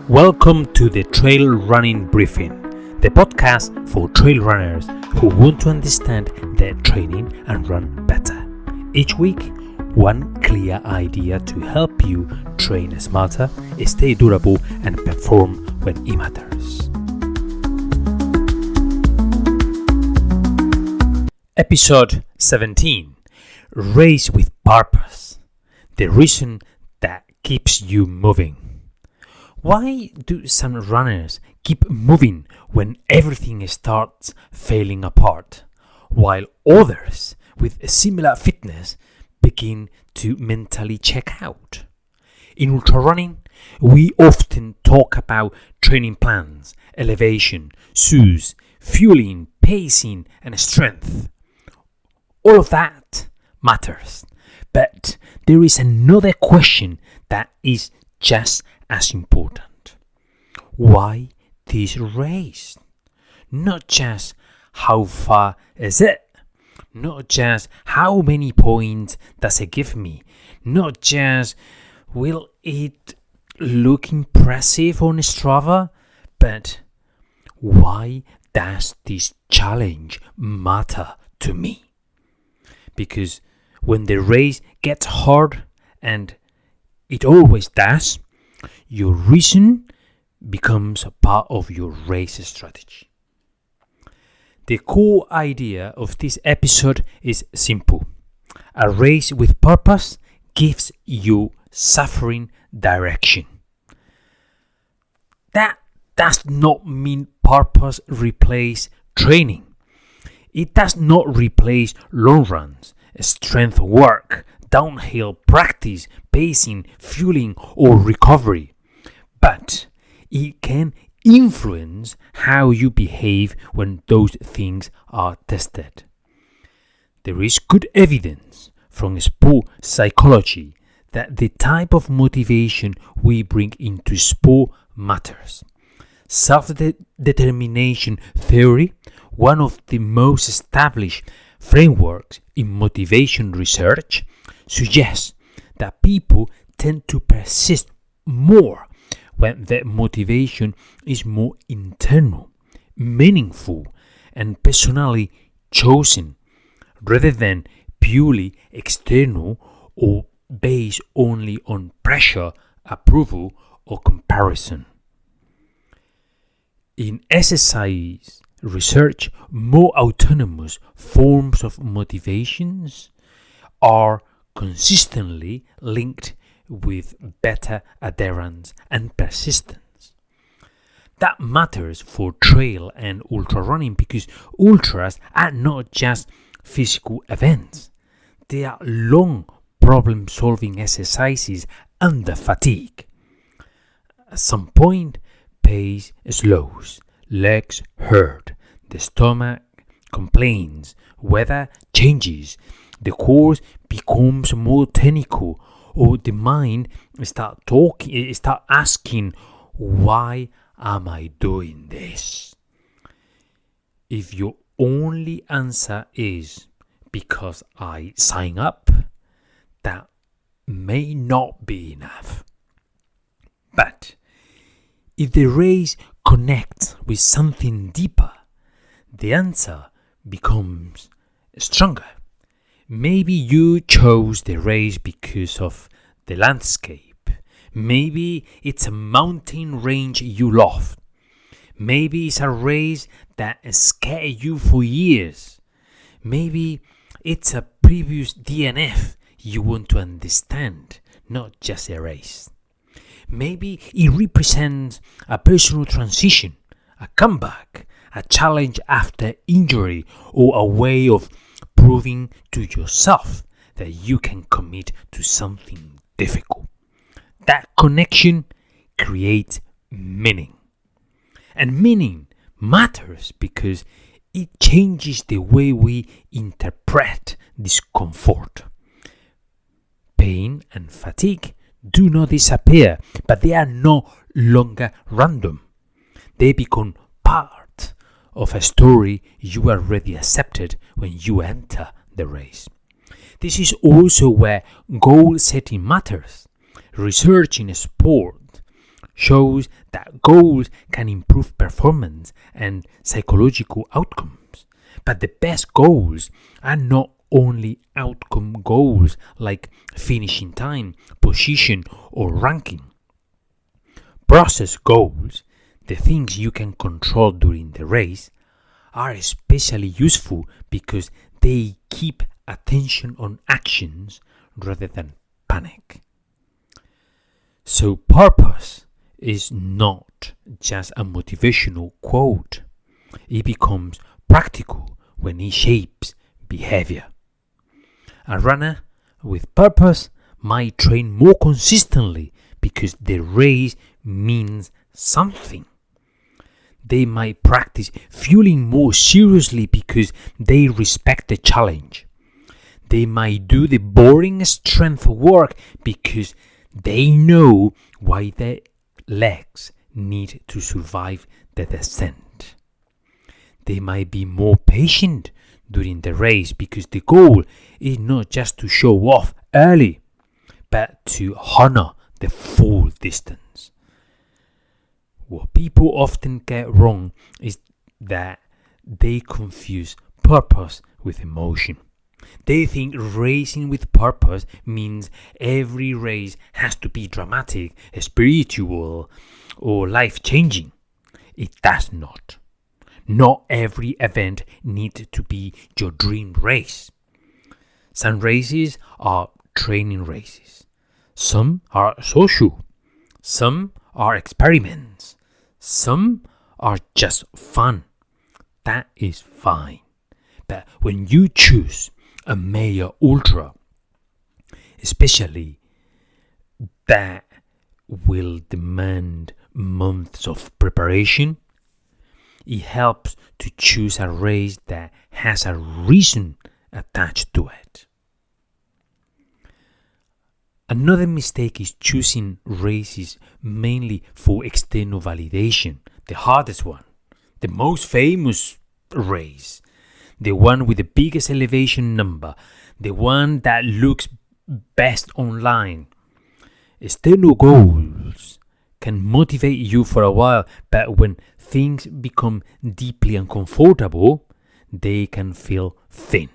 Welcome to the Trail Running Briefing, the podcast for trail runners who want to understand their training and run better. Each week, one clear idea to help you train smarter, stay durable, and perform when it matters. Episode 17: Race with Purpose. The reason that keeps you moving. Why do some runners keep moving when everything starts falling apart, while others with similar fitness begin to mentally check out? In ultra running, we often talk about training plans, elevation, shoes, fueling, pacing, and strength. All of that matters, but there is another question that is just as important. Why this race? Not just how far is it, not just how many points does it give me, not just will it look impressive on Strava, but why does this challenge matter to me? Because when the race gets hard, and it always does, your reason becomes a part of your race strategy. The core idea of this episode is simple. A race with purpose gives you suffering direction. That does not mean purpose replaces training. It does not replace long runs, strength work, downhill practice, pacing, fueling, or recovery. But it can influence how you behave when those things are tested. There is good evidence from sport psychology that the type of motivation we bring into sport matters. Self-determination theory, one of the most established frameworks in motivation research, suggests that people tend to persist more when their motivation is more internal, meaningful, and personally chosen, rather than purely external or based only on pressure, approval, or comparison. In exercise research, more autonomous forms of motivations are consistently linked with better adherence and persistence. That matters for trail and ultra running because ultras are not just physical events. They are long problem-solving exercises under fatigue. At some point, pace slows, legs hurt, the stomach complains, weather changes, the course becomes more technical, or the mind start asking, why am I doing this? If your only answer is because I sign up, that may not be enough. But if the race connects with something deeper, the answer becomes stronger. Maybe you chose the race because of the landscape. Maybe it's a mountain range you love. Maybe it's a race that scared you for years. Maybe it's a previous DNF you want to understand, not just a race. Maybe it represents a personal transition, a comeback, a challenge after injury, or a way of proving to yourself that you can commit to something difficult. That connection creates meaning. And meaning matters because it changes the way we interpret discomfort. Pain and fatigue do not disappear, but they are no longer random. They become part of a story you already accepted when you enter the race. This is also where goal setting matters. Research in sport shows that goals can improve performance and psychological outcomes. But the best goals are not only outcome goals like finishing time, position, or ranking. Process goals, the things you can control during the race, are especially useful because they keep attention on actions rather than panic. So purpose is not just a motivational quote. It becomes practical when it shapes behavior. A runner with purpose might train more consistently because the race means something. They might practice fueling more seriously because they respect the challenge. They might do the boring strength work because they know why their legs need to survive the descent. They might be more patient during the race because the goal is not just to show off early, but to honor the full distance. What people often get wrong is that they confuse purpose with emotion. They think racing with purpose means every race has to be dramatic, spiritual, or life-changing. It does not. Not every event needs to be your dream race. Some races are training races. Some are social. Some are experiments. Some are just fun. That is fine. But when you choose a major ultra, especially that will demand months of preparation, it helps to choose a race that has a reason attached to it. Another mistake is choosing races mainly for external validation, the hardest one, the most famous race, the one with the biggest elevation number, the one that looks best online. External goals can motivate you for a while, but when things become deeply uncomfortable, they can feel thin.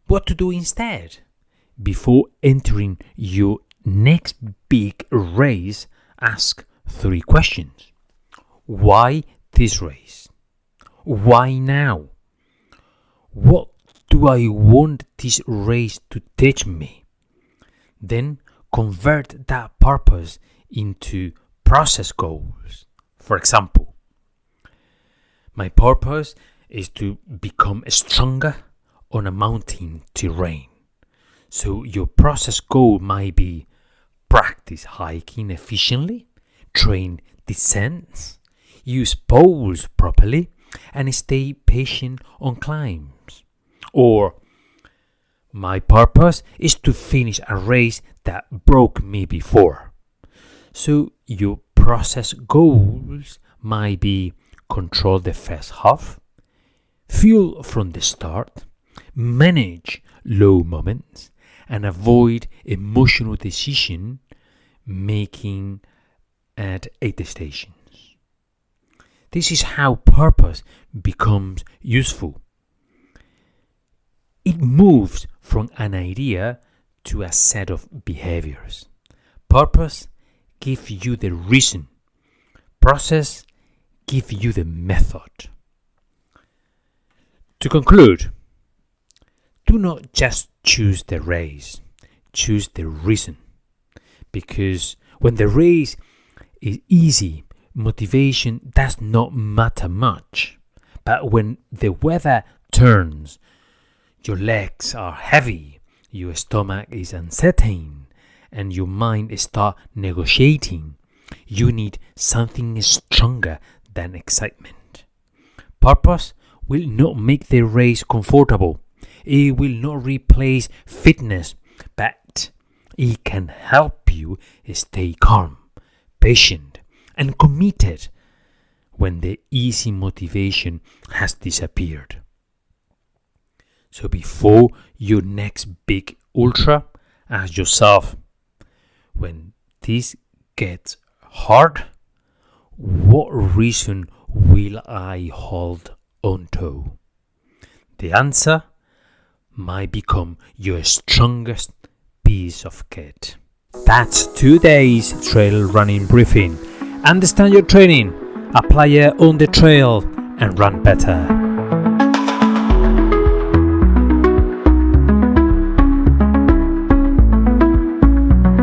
What to do instead? Before entering your next big race, ask 3 questions. Why this race? Why now? What do I want this race to teach me? Then convert that purpose into process goals. For example, my purpose is to become stronger on a mountain terrain. So your process goal might be practice hiking efficiently, train descents, use poles properly, and stay patient on climbs. Or my purpose is to finish a race that broke me before. So your process goals might be control the first half, fuel from the start, manage low moments, and avoid emotional decision making at aid stations. This is how purpose becomes useful. It moves from an idea to a set of behaviors. Purpose gives you the reason. Process gives you the method. To conclude, do not just choose the race, choose the reason. Because when the race is easy, motivation does not matter much. But when the weather turns, your legs are heavy, your stomach is uncertain, and your mind starts negotiating, you need something stronger than excitement. Purpose will not make the race comfortable. It will not replace fitness, but it can help you stay calm, patient, and committed when the easy motivation has disappeared. So before your next big ultra, ask yourself, when this get hard, what reason will I hold onto? The answer might become your strongest piece of kit. That's today's trail running briefing. Understand your training, apply it on the trail, and run better.